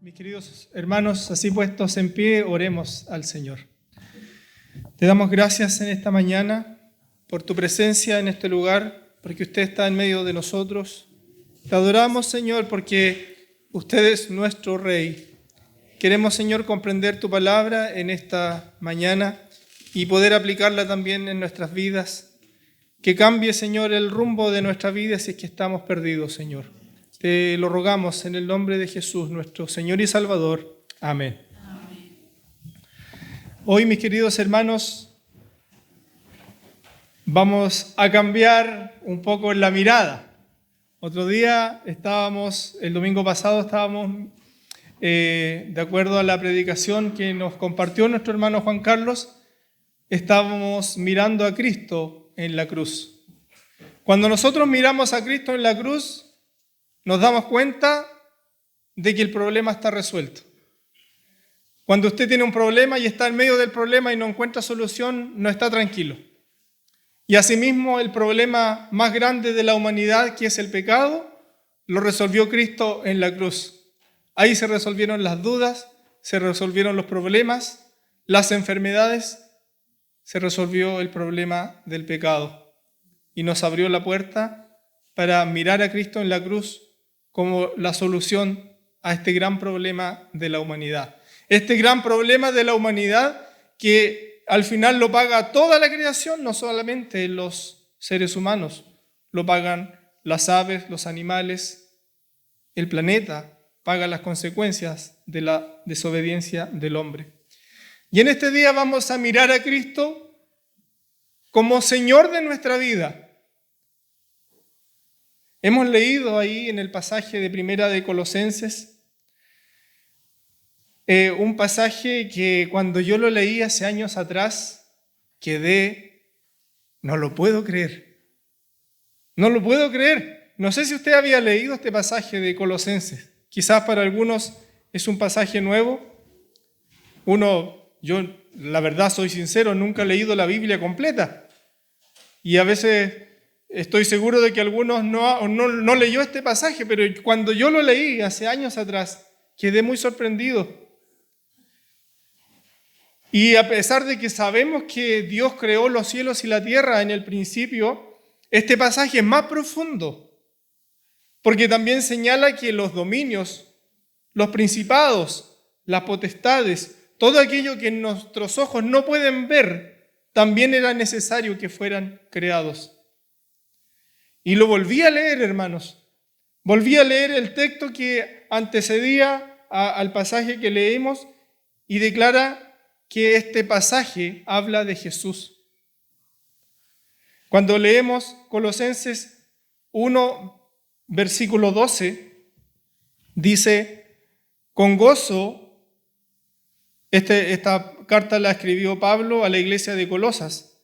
Mis queridos hermanos, así puestos en pie, oremos al Señor. Te damos gracias en esta mañana por tu presencia en este lugar, porque usted está en medio de nosotros. Te adoramos, Señor, porque usted es nuestro Rey. Queremos, Señor, comprender tu palabra en esta mañana y poder aplicarla también en nuestras vidas. Que cambie, Señor, el rumbo de nuestra vida si es que estamos perdidos, Señor. Te lo rogamos en el nombre de Jesús, nuestro Señor y Salvador. Amén. Amén. Hoy, mis queridos hermanos, vamos a cambiar un poco la mirada. Otro día el domingo pasado estábamos, de acuerdo a la predicación que nos compartió nuestro hermano Juan Carlos, estábamos mirando a Cristo en la cruz. Cuando nosotros miramos a Cristo en la cruz, nos damos cuenta de que el problema está resuelto. Cuando usted tiene un problema y está en medio del problema y no encuentra solución, no está tranquilo. Y asimismo, el problema más grande de la humanidad, que es el pecado, lo resolvió Cristo en la cruz. Ahí se resolvieron las dudas, se resolvieron los problemas, las enfermedades, se resolvió el problema del pecado. Y nos abrió la puerta para mirar a Cristo en la cruz como la solución a este gran problema de la humanidad. Este gran problema de la humanidad que al final lo paga toda la creación, no solamente los seres humanos, lo pagan las aves, los animales, el planeta, paga las consecuencias de la desobediencia del hombre. Y en este día vamos a mirar a Cristo como Señor de nuestra vida. Hemos leído ahí en el pasaje de Primera de Colosenses, un pasaje que cuando yo lo leí hace años atrás, no lo puedo creer. No lo puedo creer. No sé si usted había leído este pasaje de Colosenses. Quizás para algunos es un pasaje nuevo. Yo la verdad soy sincero, nunca he leído la Biblia completa. Y a veces estoy seguro de que algunos no leyó este pasaje, pero cuando yo lo leí hace años atrás, quedé muy sorprendido. Y a pesar de que sabemos que Dios creó los cielos y la tierra en el principio, este pasaje es más profundo, porque también señala que los dominios, los principados, las potestades, todo aquello que nuestros ojos no pueden ver, también era necesario que fueran creados. Y lo volví a leer, hermanos. Volví a leer el texto que antecedía al pasaje que leímos y declara que este pasaje habla de Jesús. Cuando leemos Colosenses 1, versículo 12, dice, con gozo, esta carta la escribió Pablo a la iglesia de Colosas,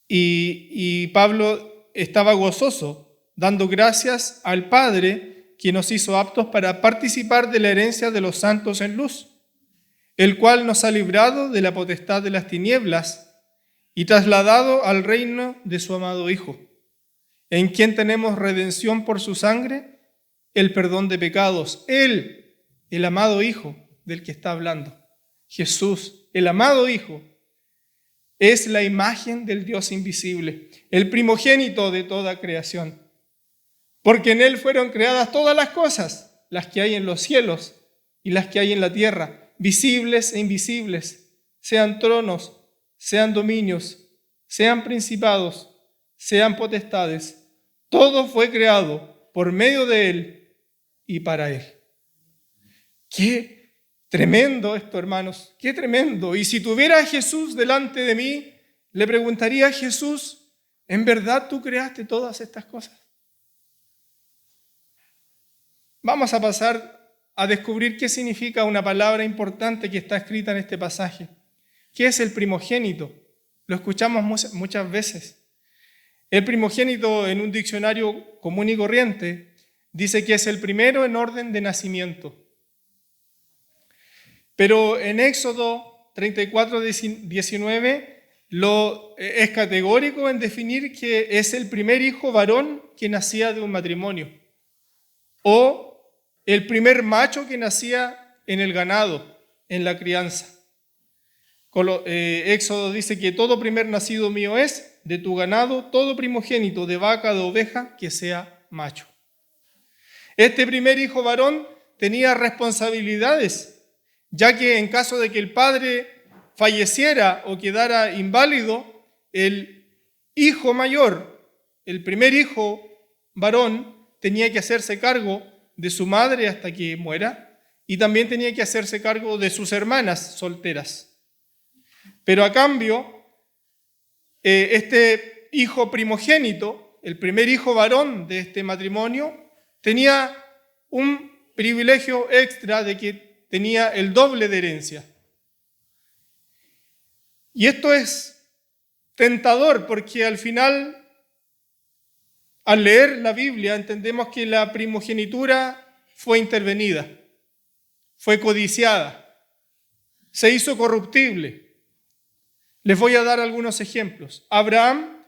y Pablo estaba gozoso, dando gracias al Padre, quien nos hizo aptos para participar de la herencia de los santos en luz, el cual nos ha librado de la potestad de las tinieblas y trasladado al reino de su amado Hijo, en quien tenemos redención por su sangre, el perdón de pecados. Él, el amado Hijo del que está hablando, Jesús, el amado Hijo, es la imagen del Dios invisible, el primogénito de toda creación. Porque en Él fueron creadas todas las cosas, las que hay en los cielos y las que hay en la tierra, visibles e invisibles, sean tronos, sean dominios, sean principados, sean potestades. Todo fue creado por medio de Él y para Él. ¡Qué tremendo esto, hermanos! ¡Qué tremendo! Y si tuviera a Jesús delante de mí, le preguntaría a Jesús, ¿en verdad tú creaste todas estas cosas? Vamos a pasar a descubrir qué significa una palabra importante que está escrita en este pasaje. ¿Qué es el primogénito? Lo escuchamos muchas veces. El primogénito en un diccionario común y corriente dice que es el primero en orden de nacimiento. Pero en Éxodo 34, 19 es categórico en definir que es el primer hijo varón que nacía de un matrimonio. O el primer macho que nacía en el ganado, en la crianza. Éxodo dice que todo primer nacido mío es de tu ganado, todo primogénito de vaca, de oveja, que sea macho. Este primer hijo varón tenía responsabilidades, ya que en caso de que el padre falleciera o quedara inválido, el hijo mayor, el primer hijo varón, tenía que hacerse cargo de su madre hasta que muera y también tenía que hacerse cargo de sus hermanas solteras. Pero a cambio, este hijo primogénito, el primer hijo varón de este matrimonio, tenía un privilegio extra de que tenía el doble de herencia. Y esto es tentador porque al final, al leer la Biblia, entendemos que la primogenitura fue intervenida, fue codiciada, se hizo corruptible. Les voy a dar algunos ejemplos. Abraham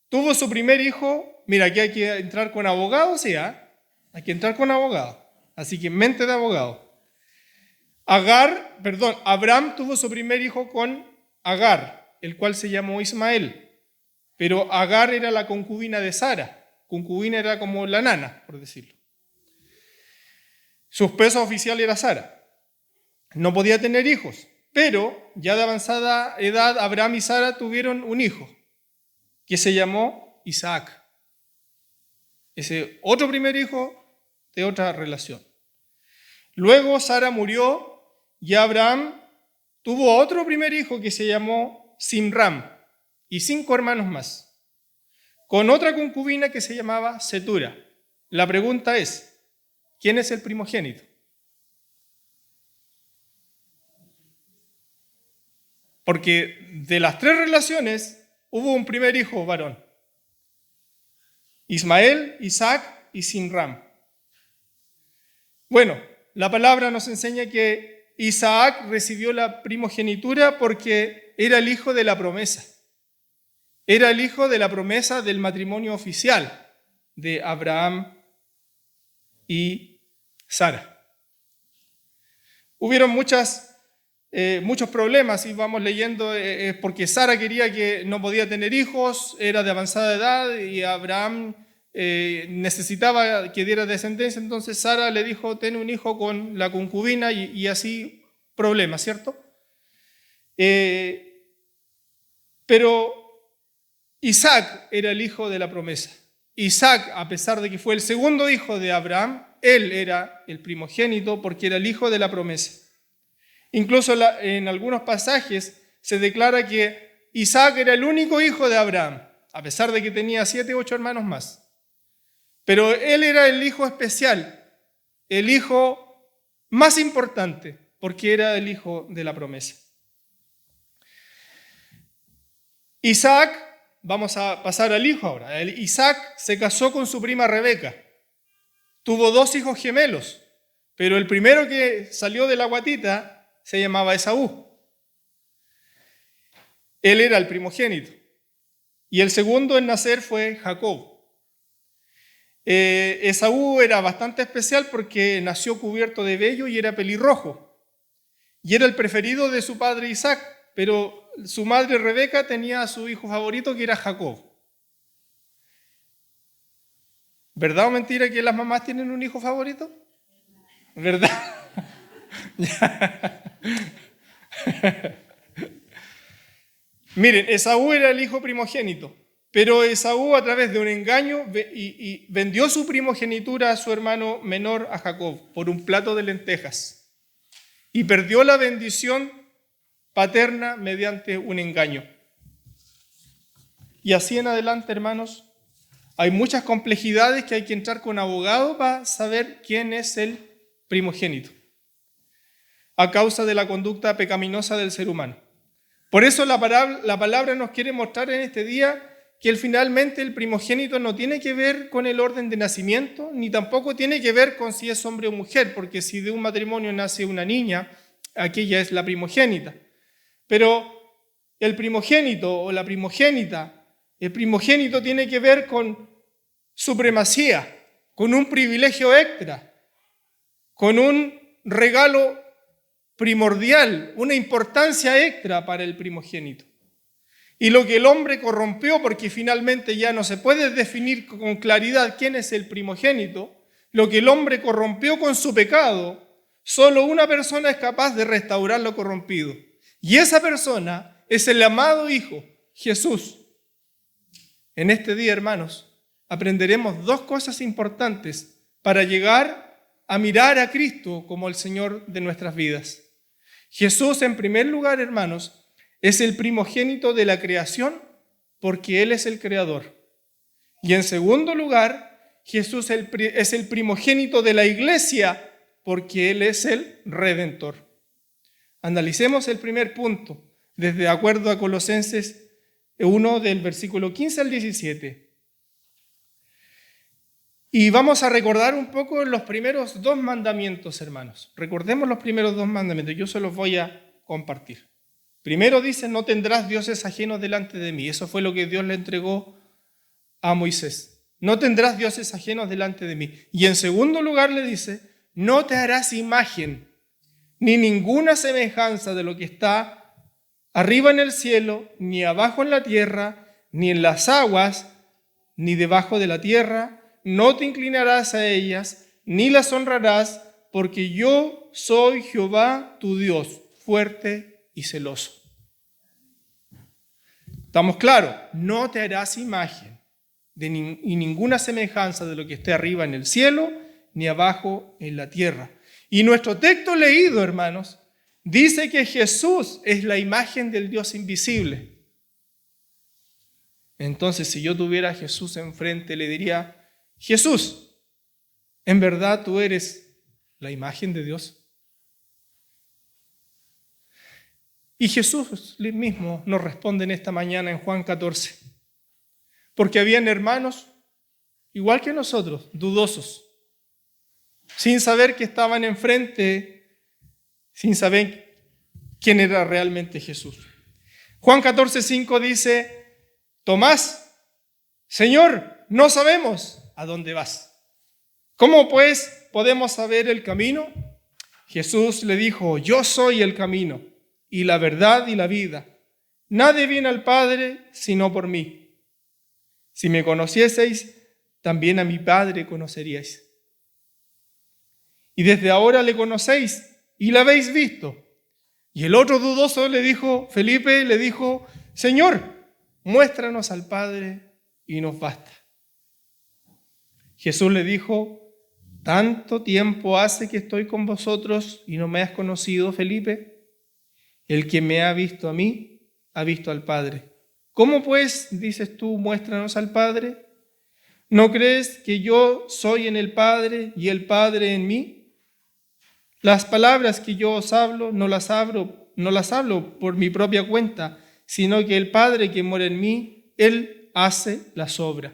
tuvo su primer hijo, mira, aquí hay que entrar con abogado, sí, hay que entrar con abogado, así que mente de abogado. Abraham tuvo su primer hijo con Agar, el cual se llamó Ismael, pero Agar era la concubina de Sara. Concubina era como la nana, por decirlo. Su esposa oficial era Sara. No podía tener hijos, pero ya de avanzada edad Abraham y Sara tuvieron un hijo que se llamó Isaac. Ese otro primer hijo de otra relación. Luego Sara murió y Abraham tuvo otro primer hijo que se llamó Simram y 5 hermanos más, con otra concubina que se llamaba Setura. La pregunta es, ¿quién es el primogénito? Porque de las 3 relaciones hubo un primer hijo varón. Ismael, Isaac y Simram. Bueno, la palabra nos enseña que Isaac recibió la primogenitura porque era el hijo de la promesa. Era el hijo de la promesa del matrimonio oficial de Abraham y Sara. Hubieron muchos problemas, y vamos leyendo, porque Sara quería que no podía tener hijos, era de avanzada edad y Abraham necesitaba que diera descendencia, entonces Sara le dijo, ten un hijo con la concubina y así problemas, ¿cierto? Pero Isaac era el hijo de la promesa. Isaac, a pesar de que fue el segundo hijo de Abraham, él era el primogénito porque era el hijo de la promesa. Incluso en algunos pasajes se declara que Isaac era el único hijo de Abraham, a pesar de que tenía 7 u 8 hermanos más. Pero él era el hijo especial, el hijo más importante, porque era el hijo de la promesa. Isaac, vamos a pasar al hijo ahora. Isaac se casó con su prima Rebeca. Tuvo 2 hijos gemelos, pero el primero que salió de la guatita se llamaba Esaú. Él era el primogénito. Y el segundo en nacer fue Jacob. Esaú era bastante especial porque nació cubierto de vello y era pelirrojo. Y era el preferido de su padre Isaac, pero su madre Rebeca tenía a su hijo favorito que era Jacob. ¿Verdad o mentira que las mamás tienen un hijo favorito? ¿Verdad? Miren, Esaú era el hijo primogénito, pero Esaú a través de un engaño y vendió su primogenitura a su hermano menor, a Jacob, por un plato de lentejas. Y perdió la bendición paterna mediante un engaño. Y así en adelante, hermanos, hay muchas complejidades que hay que entrar con abogado para saber quién es el primogénito, a causa de la conducta pecaminosa del ser humano. Por eso la palabra nos quiere mostrar en este día que finalmente el primogénito no tiene que ver con el orden de nacimiento, ni tampoco tiene que ver con si es hombre o mujer, porque si de un matrimonio nace una niña, aquella es la primogénita. Pero el primogénito o la primogénita, el primogénito tiene que ver con supremacía, con un privilegio extra. con un regalo primordial, una importancia extra para el primogénito. Y lo que el hombre corrompió, porque finalmente ya no se puede definir con claridad quién es el primogénito, lo que el hombre corrompió con su pecado, solo una persona es capaz de restaurar lo corrompido. Y esa persona es el amado Hijo, Jesús. En este día, hermanos, aprenderemos dos cosas importantes para llegar a mirar a Cristo como el Señor de nuestras vidas. Jesús, en primer lugar, hermanos, es el primogénito de la creación porque Él es el creador. Y en segundo lugar, Jesús es el primogénito de la iglesia porque Él es el redentor. Analicemos el primer punto, desde acuerdo a Colosenses 1 del versículo 15 al 17. Y vamos a recordar un poco los primeros dos mandamientos, hermanos. Recordemos los primeros dos mandamientos, yo se los voy a compartir. Primero dice, no tendrás dioses ajenos delante de mí. Eso fue lo que Dios le entregó a Moisés. No tendrás dioses ajenos delante de mí. Y en segundo lugar le dice, no te harás imagen ni ninguna semejanza de lo que está arriba en el cielo, ni abajo en la tierra, ni en las aguas, ni debajo de la tierra. No te inclinarás a ellas, ni las honrarás, porque yo soy Jehová tu Dios, fuerte y celoso. ¿Estamos claros? No te harás imagen y ninguna semejanza de lo que esté arriba en el cielo, ni abajo en la tierra. Y nuestro texto leído, hermanos, dice que Jesús es la imagen del Dios invisible. Entonces, si yo tuviera a Jesús enfrente, le diría, Jesús, ¿en verdad tú eres la imagen de Dios? Y Jesús mismo nos responde en esta mañana en Juan 14. Porque habían hermanos, igual que nosotros, dudosos, sin saber que estaban enfrente, sin saber quién era realmente Jesús. Juan 14:5 dice, Tomás, Señor, no sabemos a dónde vas. ¿Cómo pues podemos saber el camino? Jesús le dijo, yo soy el camino y la verdad y la vida. Nadie viene al Padre sino por mí. Si me conocieseis, también a mi Padre conoceríais. Y desde ahora le conocéis y la habéis visto. Y el otro dudoso le dijo, Felipe le dijo, Señor, muéstranos al Padre y nos basta. Jesús le dijo, ¿tanto tiempo hace que estoy con vosotros y no me has conocido, Felipe? El que me ha visto a mí, ha visto al Padre. ¿Cómo pues, dices tú, muéstranos al Padre? ¿No crees que yo soy en el Padre y el Padre en mí? Las palabras que yo os hablo, no las hablo por mi propia cuenta, sino que el Padre que mora en mí, Él hace las obras.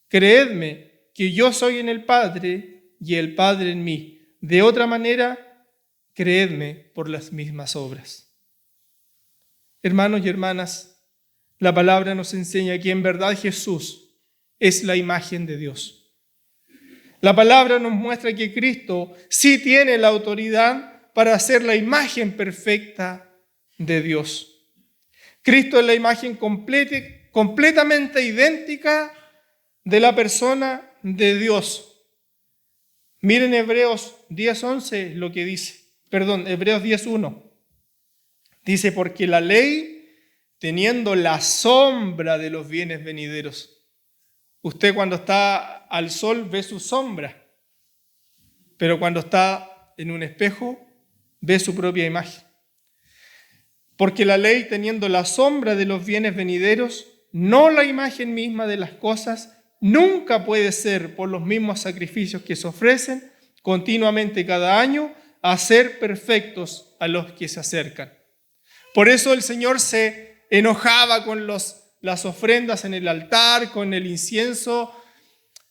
Creedme que yo soy en el Padre y el Padre en mí. De otra manera, creedme por las mismas obras. Hermanos y hermanas, la palabra nos enseña que en verdad Jesús es la imagen de Dios. La palabra nos muestra que Cristo sí tiene la autoridad para ser la imagen perfecta de Dios. Cristo es la imagen completamente idéntica de la persona de Dios. Miren Hebreos 10:11 lo que dice. Hebreos 10:1. Dice, porque la ley, teniendo la sombra de los bienes venideros. Usted cuando está al sol ve su sombra, pero cuando está en un espejo ve su propia imagen. Porque la ley, teniendo la sombra de los bienes venideros, no la imagen misma de las cosas, nunca puede ser por los mismos sacrificios que se ofrecen continuamente cada año, hacer perfectos a los que se acercan. Por eso el Señor se enojaba con las ofrendas en el altar, con el incienso,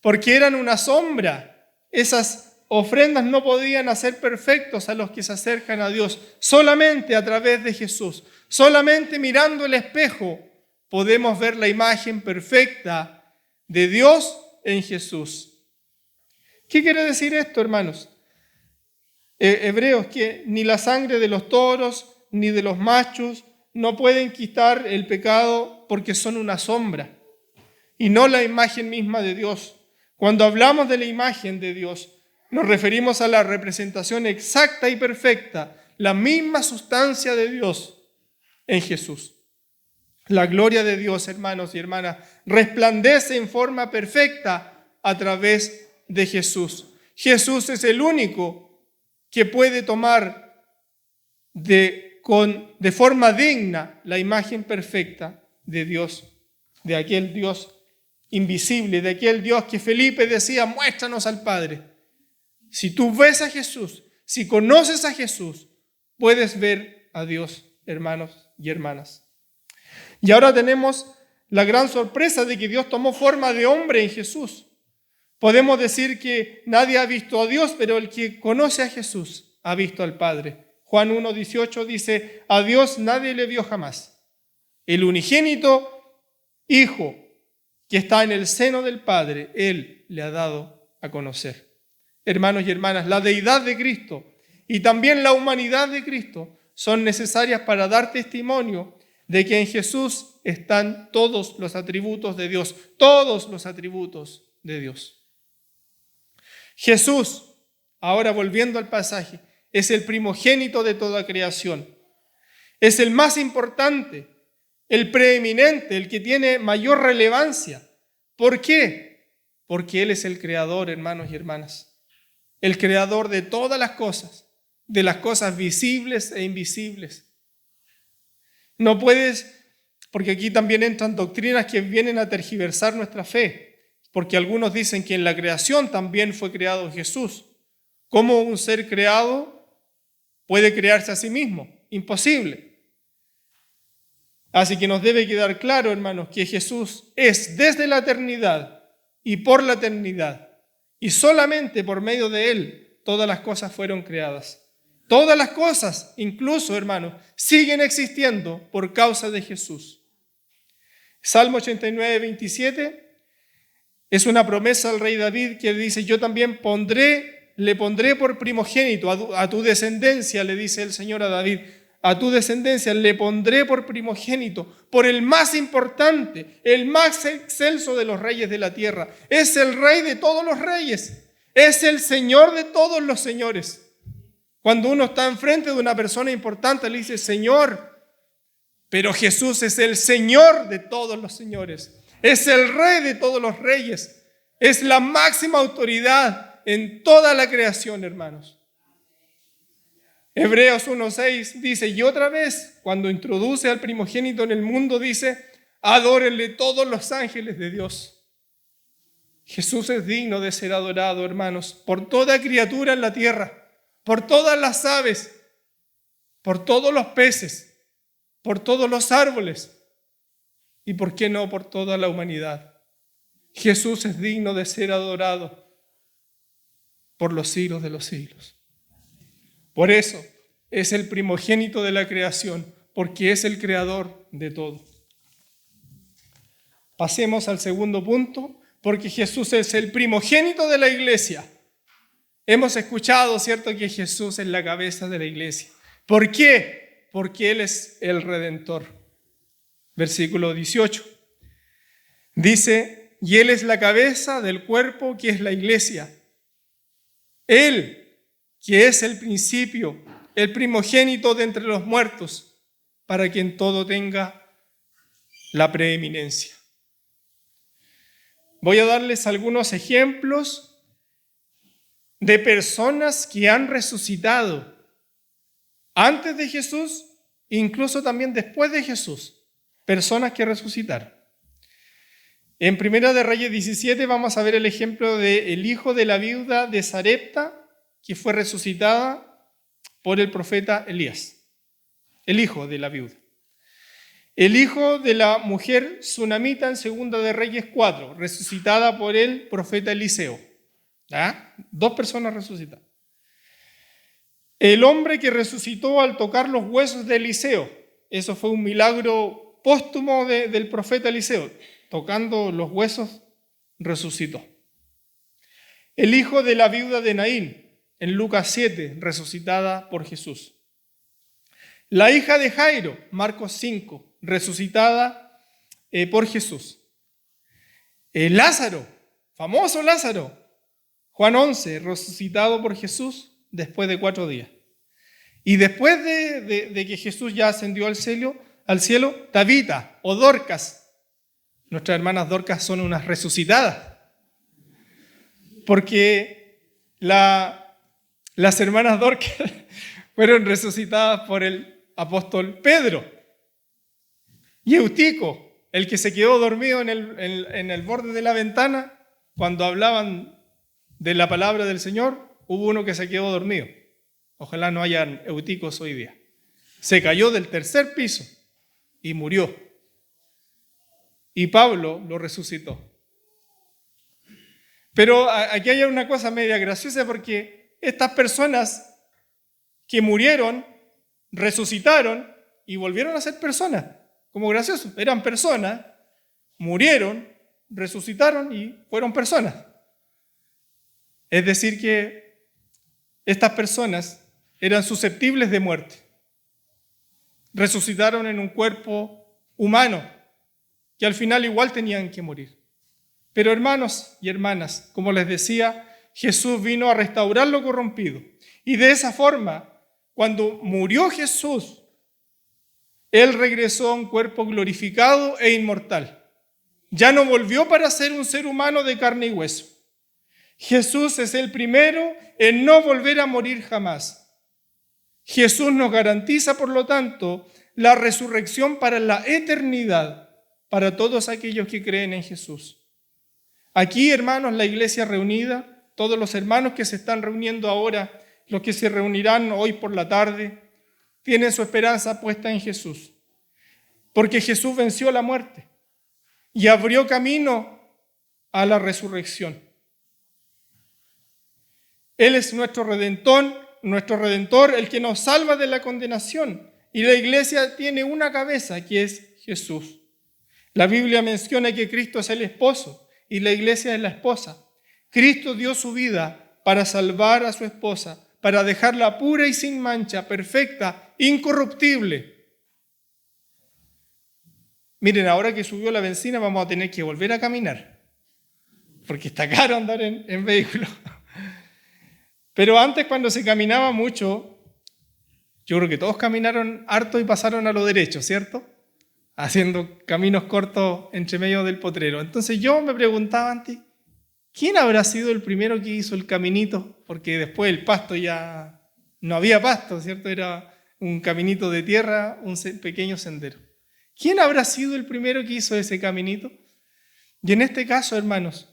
porque eran una sombra. Esas ofrendas no podían hacer perfectos a los que se acercan a Dios. Solamente a través de Jesús, solamente mirando el espejo, podemos ver la imagen perfecta de Dios en Jesús. ¿Qué quiere decir esto, hermanos? Hebreos, que ni la sangre de los toros ni de los machos no pueden quitar el pecado porque son una sombra y no la imagen misma de Dios. Cuando hablamos de la imagen de Dios, nos referimos a la representación exacta y perfecta, la misma sustancia de Dios en Jesús. La gloria de Dios, hermanos y hermanas, resplandece en forma perfecta a través de Jesús. Jesús es el único que puede tomar de forma digna la imagen perfecta de Dios, de aquel Dios invisible, de aquel Dios que Felipe decía, muéstranos al Padre. Si tú ves a Jesús, si conoces a Jesús, puedes ver a Dios, hermanos y hermanas. Y ahora tenemos la gran sorpresa de que Dios tomó forma de hombre en Jesús. Podemos decir que nadie ha visto a Dios, pero el que conoce a Jesús ha visto al Padre. Juan 1:18 dice, a Dios nadie le vio jamás. El unigénito Hijo que está en el seno del Padre, Él le ha dado a conocer. Hermanos y hermanas, la deidad de Cristo y también la humanidad de Cristo son necesarias para dar testimonio de que en Jesús están todos los atributos de Dios, todos los atributos de Dios. Jesús, ahora volviendo al pasaje, es el primogénito de toda creación. Es el más importante, el preeminente, el que tiene mayor relevancia. ¿Por qué? Porque Él es el creador, hermanos y hermanas. El creador de todas las cosas, de las cosas visibles e invisibles. No puedes, porque aquí también entran doctrinas que vienen a tergiversar nuestra fe, porque algunos dicen que en la creación también fue creado Jesús. ¿Cómo un ser creado puede crearse a sí mismo? Imposible. Así que nos debe quedar claro, hermanos, que Jesús es desde la eternidad y por la eternidad, y solamente por medio de Él todas las cosas fueron creadas. Todas las cosas, incluso, hermanos, siguen existiendo por causa de Jesús. Salmo 89:27 es una promesa al rey David que dice, yo también le pondré por primogénito a tu descendencia, le dice el Señor a David, a tu descendencia le pondré por primogénito, por el más importante, el más excelso de los reyes de la tierra. Es el rey de todos los reyes, es el Señor de todos los señores. Cuando uno está enfrente de una persona importante, le dice Señor, pero Jesús es el Señor de todos los señores, es el Rey de todos los reyes, es la máxima autoridad en toda la creación, hermanos. Hebreos 1:6 dice, y otra vez, cuando introduce al primogénito en el mundo, dice, adórenle todos los ángeles de Dios. Jesús es digno de ser adorado, hermanos, por toda criatura en la tierra, por todas las aves, por todos los peces, por todos los árboles y, ¿por qué no?, por toda la humanidad. Jesús es digno de ser adorado por los siglos de los siglos. Por eso es el primogénito de la creación, porque es el creador de todo. Pasemos al segundo punto, porque Jesús es el primogénito de la iglesia. Hemos escuchado, ¿cierto?, que Jesús es la cabeza de la iglesia. ¿Por qué? Porque Él es el Redentor. Versículo 18. Dice, y Él es la cabeza del cuerpo que es la iglesia. Él, que es el principio, el primogénito de entre los muertos, para que en todo tenga la preeminencia. Voy a darles algunos ejemplos de personas que han resucitado antes de Jesús, incluso también después de Jesús, personas que resucitaron. En Primera de Reyes 17 vamos a ver el ejemplo del hijo de la viuda de Sarepta, que fue resucitada por el profeta Elías, el hijo de la viuda. El hijo de la mujer sunamita en Segunda de Reyes 4, resucitada por el profeta Eliseo. Dos personas resucitadas. El hombre que resucitó al tocar los huesos de Eliseo. Eso fue un milagro póstumo del profeta Eliseo. Tocando los huesos, resucitó. El hijo de la viuda de Naín. en Lucas 7, resucitada por Jesús. La hija de Jairo, Marcos 5, resucitada por Jesús. Lázaro, famoso Lázaro, Juan 11, resucitado por Jesús después de 4 días. Y después de que Jesús ya ascendió al cielo, Tabita o Dorcas, nuestras hermanas Dorcas son unas resucitadas, porque las hermanas Dorcas fueron resucitadas por el apóstol Pedro. Y Eutico, el que se quedó dormido en el borde de la ventana, cuando hablaban de la palabra del Señor, hubo uno que se quedó dormido. Ojalá no hayan euticos hoy día. Se cayó del 3er piso y murió. Y Pablo lo resucitó. Pero aquí hay una cosa media graciosa, porque estas personas que murieron, resucitaron y volvieron a ser personas. Como gracioso, eran personas, murieron, resucitaron y fueron personas. Es decir que estas personas eran susceptibles de muerte. Resucitaron en un cuerpo humano, que al final igual tenían que morir. Pero hermanos y hermanas, como les decía, Jesús vino a restaurar lo corrompido. Y de esa forma, cuando murió Jesús, Él regresó a un cuerpo glorificado e inmortal. Ya no volvió para ser un ser humano de carne y hueso. Jesús es el primero en no volver a morir jamás. Jesús nos garantiza, por lo tanto, la resurrección para la eternidad, para todos aquellos que creen en Jesús. Aquí, hermanos, la iglesia reunida, todos los hermanos que se están reuniendo ahora, los que se reunirán hoy por la tarde, tienen su esperanza puesta en Jesús. Porque Jesús venció la muerte y abrió camino a la resurrección. Él es nuestro Redentor, el que nos salva de la condenación. Y la iglesia tiene una cabeza, que es Jesús. La Biblia menciona que Cristo es el esposo y la iglesia es la esposa. Cristo dio su vida para salvar a su esposa, para dejarla pura y sin mancha, perfecta, incorruptible. Miren, ahora que subió la benzina vamos a tener que volver a caminar, porque está caro andar en vehículo. Pero antes, cuando se caminaba mucho, yo creo que todos caminaron harto y pasaron a lo derecho, ¿cierto? Haciendo caminos cortos entre medio del potrero. Entonces yo me preguntaba antes, ¿quién habrá sido el primero que hizo el caminito? Porque después el pasto ya no había pasto, ¿cierto? Era un caminito de tierra, un pequeño sendero. ¿Quién habrá sido el primero que hizo ese caminito? Y en este caso, hermanos,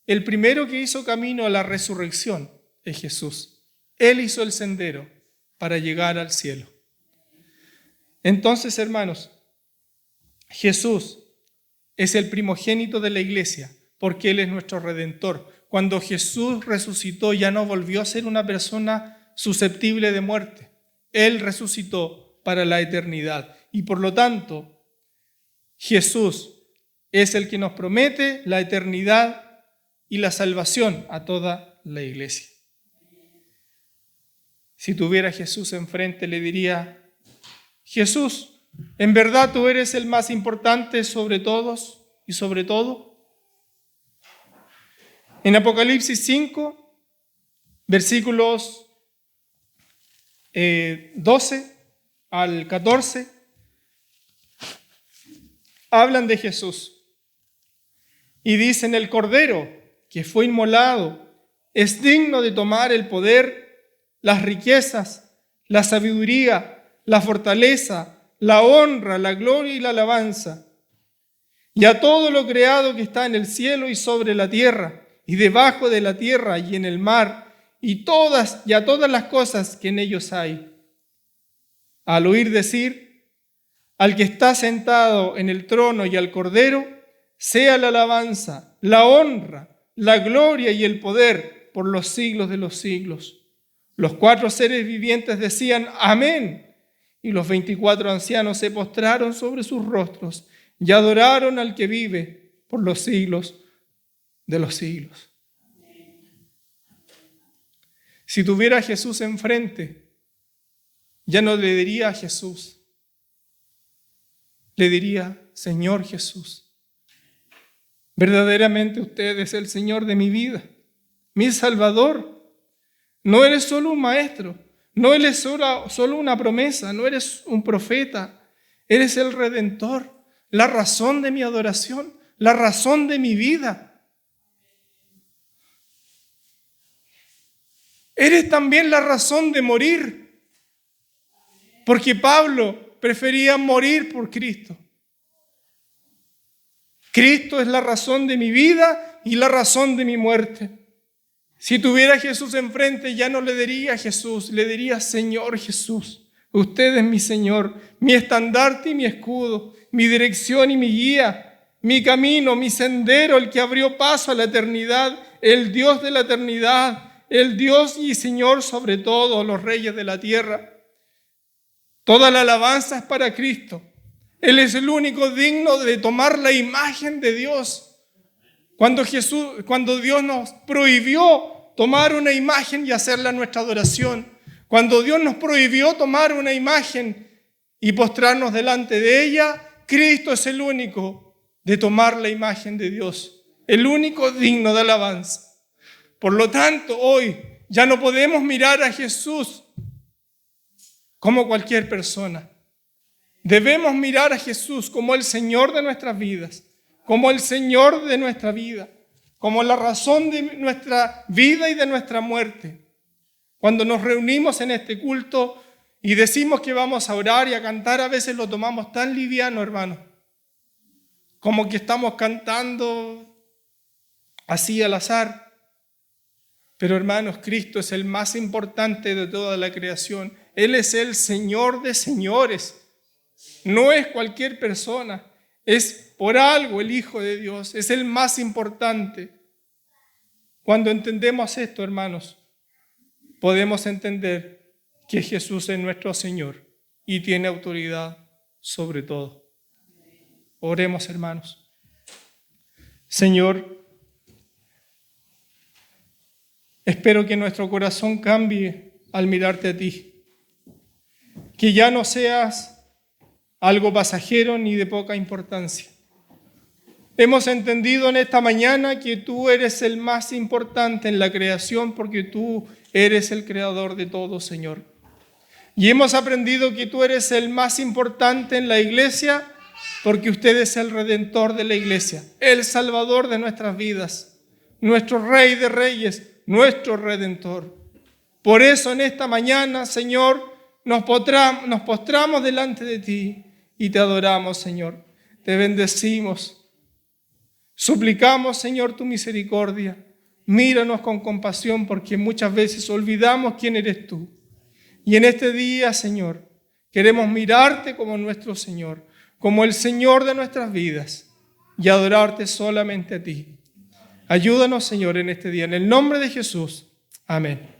el primero que hizo camino a la resurrección es Jesús. Él hizo el sendero para llegar al cielo. Entonces, hermanos, Jesús es el primogénito de la iglesia porque Él es nuestro Redentor. Cuando Jesús resucitó, ya no volvió a ser una persona susceptible de muerte. Él resucitó para la eternidad. Y por lo tanto, Jesús es el que nos promete la eternidad y la salvación a toda la iglesia. Si tuviera a Jesús enfrente, le diría: Jesús, ¿en verdad tú eres el más importante sobre todos y sobre todo? En Apocalipsis 5, versículos 12 al 14, hablan de Jesús y dicen: el Cordero que fue inmolado es digno de tomar el poder, las riquezas, la sabiduría, la fortaleza, la honra, la gloria y la alabanza. Y a todo lo creado que está en el cielo y sobre la tierra, y debajo de la tierra y en el mar, y a todas las cosas que en ellos hay. Al oír decir: al que está sentado en el trono y al Cordero, sea la alabanza, la honra, la gloria y el poder por los siglos de los siglos. Los 4 seres vivientes decían: amén. Y los 24 ancianos se postraron sobre sus rostros y adoraron al que vive por los siglos de los siglos. Si tuviera a Jesús enfrente, ya no le diría a Jesús, le diría, Señor Jesús, verdaderamente usted es el Señor de mi vida, mi Salvador. No eres solo un maestro, no eres solo una promesa, no eres un profeta, eres el Redentor, la razón de mi adoración, la razón de mi vida. Eres también la razón de morir, porque Pablo prefería morir por Cristo. Cristo es la razón de mi vida y la razón de mi muerte. Si tuviera a Jesús enfrente, ya no le diría a Jesús, le diría Señor Jesús. Usted es mi Señor, mi estandarte y mi escudo, mi dirección y mi guía, mi camino, mi sendero, el que abrió paso a la eternidad, el Dios de la eternidad, el Dios y Señor sobre todos los reyes de la tierra. Toda la alabanza es para Cristo. Él es el único digno de tomar la imagen de Dios. Cuando Dios nos prohibió tomar una imagen y hacerla nuestra adoración, cuando Dios nos prohibió tomar una imagen y postrarnos delante de ella, Cristo es el único de tomar la imagen de Dios, el único digno de alabanza. Por lo tanto, hoy ya no podemos mirar a Jesús como cualquier persona. Debemos mirar a Jesús como el Señor de nuestras vidas, como el Señor de nuestra vida, como la razón de nuestra vida y de nuestra muerte. Cuando nos reunimos en este culto y decimos que vamos a orar y a cantar, a veces lo tomamos tan liviano, hermano, como que estamos cantando así al azar. Pero hermanos, Cristo es el más importante de toda la creación. Él es el Señor de señores. No es cualquier persona, es por algo el Hijo de Dios, es el más importante. Cuando entendemos esto, hermanos, podemos entender que Jesús es nuestro Señor y tiene autoridad sobre todo. Oremos, hermanos. Señor, espero que nuestro corazón cambie al mirarte a ti, que ya no seas algo pasajero ni de poca importancia. Hemos entendido en esta mañana que tú eres el más importante en la creación porque tú eres el creador de todo, Señor. Y hemos aprendido que tú eres el más importante en la iglesia porque usted es el redentor de la iglesia, el salvador de nuestras vidas, nuestro Rey de Reyes, nuestro Redentor. Por eso en esta mañana, Señor, nos postramos delante de ti y te adoramos, Señor. Te bendecimos. Suplicamos, Señor, tu misericordia. Míranos con compasión porque muchas veces olvidamos quién eres tú. Y en este día, Señor, queremos mirarte como nuestro Señor, como el Señor de nuestras vidas y adorarte solamente a ti. Ayúdanos, Señor, en este día. En el nombre de Jesús. Amén.